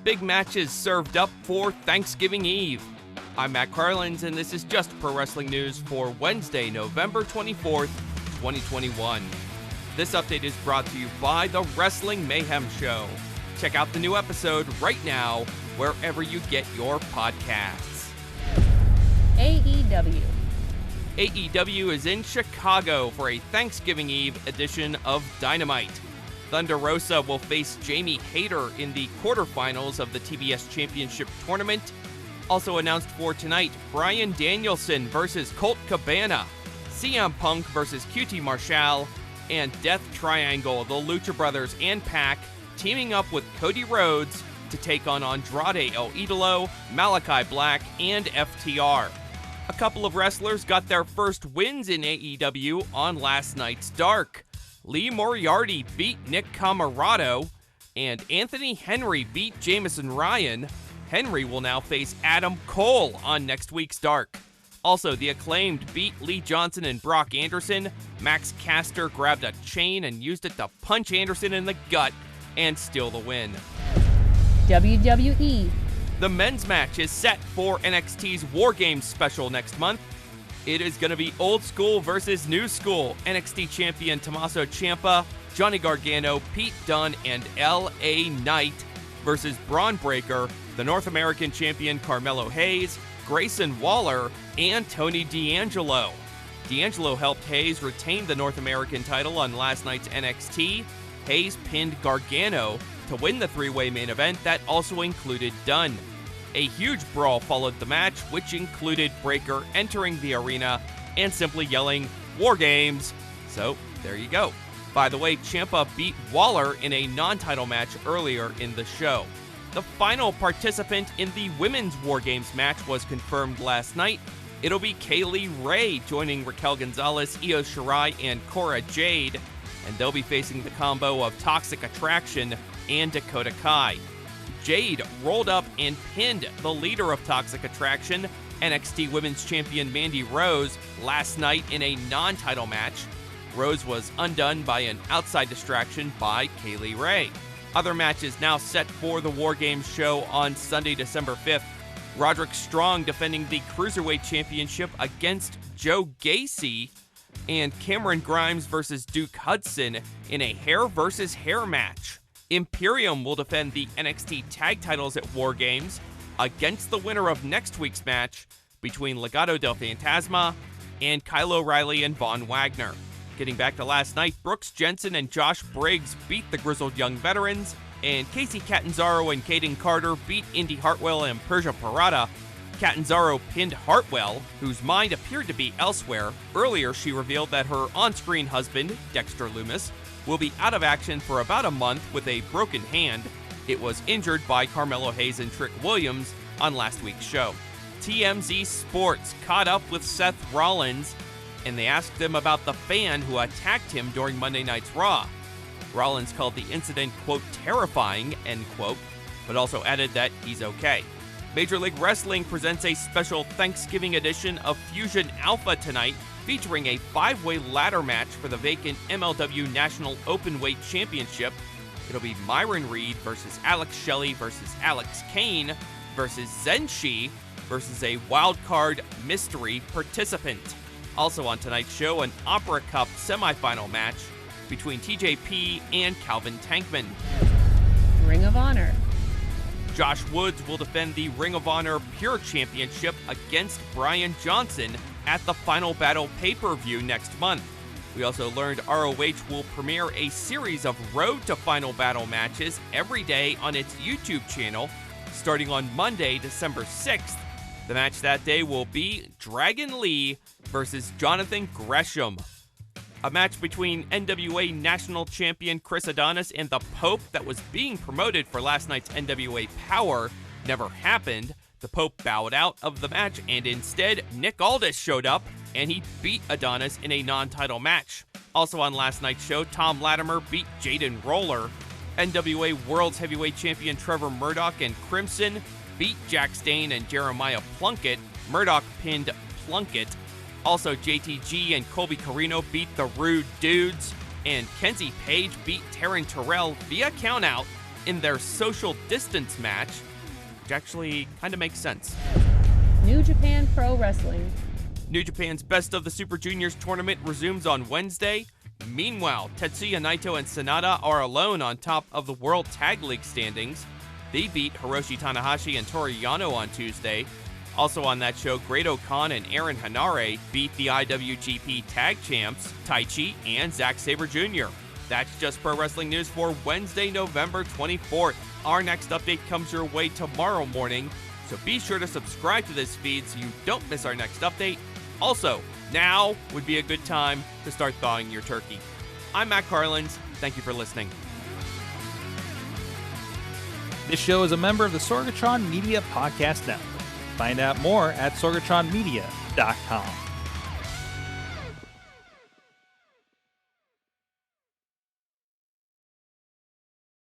big matches served up for Thanksgiving Eve. I'm Matt Carlins, and this is Just Pro Wrestling News for Wednesday, November 24th, 2021. This update is brought to you by the Wrestling Mayhem Show. Check out the new episode right now, wherever you get your podcasts. AEW. AEW is in Chicago for a Thanksgiving Eve edition of Dynamite. Thunder Rosa will face Jamie Hayter in the quarterfinals of the TBS Championship Tournament. Also announced for tonight, Bryan Danielson versus Colt Cabana, CM Punk versus QT Marshall, and Death Triangle, the Lucha Brothers and PAC, teaming up with Cody Rhodes to take on Andrade El Idolo, Malakai Black, and FTR. A couple of wrestlers got their first wins in AEW on last night's Dark. Lee Moriarty beat Nick Comoroto, and Anthony Henry beat Jameson Ryan. Henry will now face Adam Cole on next week's Dark. Also, the Acclaimed beat Lee Johnson and Brock Anderson. Max Caster grabbed a chain and used it to punch Anderson in the gut and steal the win. WWE. The men's match is set for NXT's War Games special next month. It is going to be old school versus new school. NXT champion Tommaso Ciampa, Johnny Gargano, Pete Dunne, and LA Knight versus Braun Breaker, the North American champion Carmelo Hayes, Grayson Waller, and Tony D'Angelo. D'Angelo helped Hayes retain the North American title on last night's NXT. Hayes pinned Gargano to win the three-way main event that also included Dunne. A huge brawl followed the match, which included Breaker entering the arena and simply yelling, "War Games!" So, there you go. By the way, Ciampa beat Waller in a non-title match earlier in the show. The final participant in the women's War Games match was confirmed last night. It'll be Kaylee Ray joining Raquel Gonzalez, Io Shirai, and Cora Jade, and they'll be facing the combo of Toxic Attraction and Dakota Kai. Jade rolled up and pinned the leader of Toxic Attraction, NXT Women's Champion Mandy Rose, last night in a non-title match. Rose was undone by an outside distraction by Kaylee Ray. Other matches now set for the War Games show on Sunday, December 5th. Roderick Strong defending the Cruiserweight Championship against Joe Gacy, and Cameron Grimes versus Duke Hudson in a hair versus hair match. Imperium will defend the NXT tag titles at War Games against the winner of next week's match between Legado del Fantasma and Kyle O'Reilly and Von Wagner. Getting back to last night, Brooks Jensen and Josh Briggs beat the Grizzled Young Veterans, and Casey Catanzaro and Caden Carter beat Indy Hartwell and Persia Parada. Catanzaro pinned Hartwell, whose mind appeared to be elsewhere. Earlier, she revealed that her on-screen husband, Dexter Loomis, will be out of action for about a month with a broken hand. It was injured by Carmelo Hayes and Trick Williams on last week's show. TMZ Sports caught up with Seth Rollins, and they asked him about the fan who attacked him during Monday Night's Raw. Rollins called the incident, quote, terrifying, end quote, but also added that he's okay. Major League Wrestling presents a special Thanksgiving edition of Fusion Alpha tonight, featuring a 5-way ladder match for the vacant MLW National Openweight Championship. It'll be Myron Reed versus Alex Shelley versus Alex Kane versus Zenshi versus a wildcard mystery participant. Also on tonight's show, an Opera Cup semifinal match between TJP and Calvin Tankman. Ring of Honor. Josh Woods will defend the Ring of Honor Pure Championship against Brian Johnson at the Final Battle pay-per-view next month. We also learned ROH will premiere a series of Road to Final Battle matches every day on its YouTube channel, starting on Monday, December 6th. The match that day will be Dragon Lee versus Jonathan Gresham. A match between NWA National Champion Chris Adonis and the Pope that was being promoted for last night's NWA Power never happened. The Pope bowed out of the match, and instead, Nick Aldis showed up, and he beat Adonis in a non-title match. Also on last night's show, Tom Latimer beat Jaden Roller. NWA World's Heavyweight Champion Trevor Murdoch and Crimson beat Jack Stain and Jeremiah Plunkett. Murdoch pinned Plunkett. Also, JTG and Colby Carino beat the Rude Dudes, and Kenzie Page beat Taryn Terrell via countout. in their social distance match, which actually kind of makes sense. New Japan Pro Wrestling. New Japan's Best of the Super Juniors tournament resumes on Wednesday. Meanwhile, Tetsuya Naito and Sanada are alone on top of the World Tag League standings. They beat Hiroshi Tanahashi and Toru Yano on Tuesday. Also on that show, Great Khan and Aaron Hanare beat the IWGP Tag Champs, Taichi and Zack Sabre Jr. That's just pro wrestling news for Wednesday, November 24th. Our next update comes your way tomorrow morning, so be sure to subscribe to this feed so you don't miss our next update. Also, now would be a good time to start thawing your turkey. I'm Matt Carlins. Thank you for listening. This show is a member of the Sorgatron Media Podcast Network. Find out more at sorgatronmedia.com.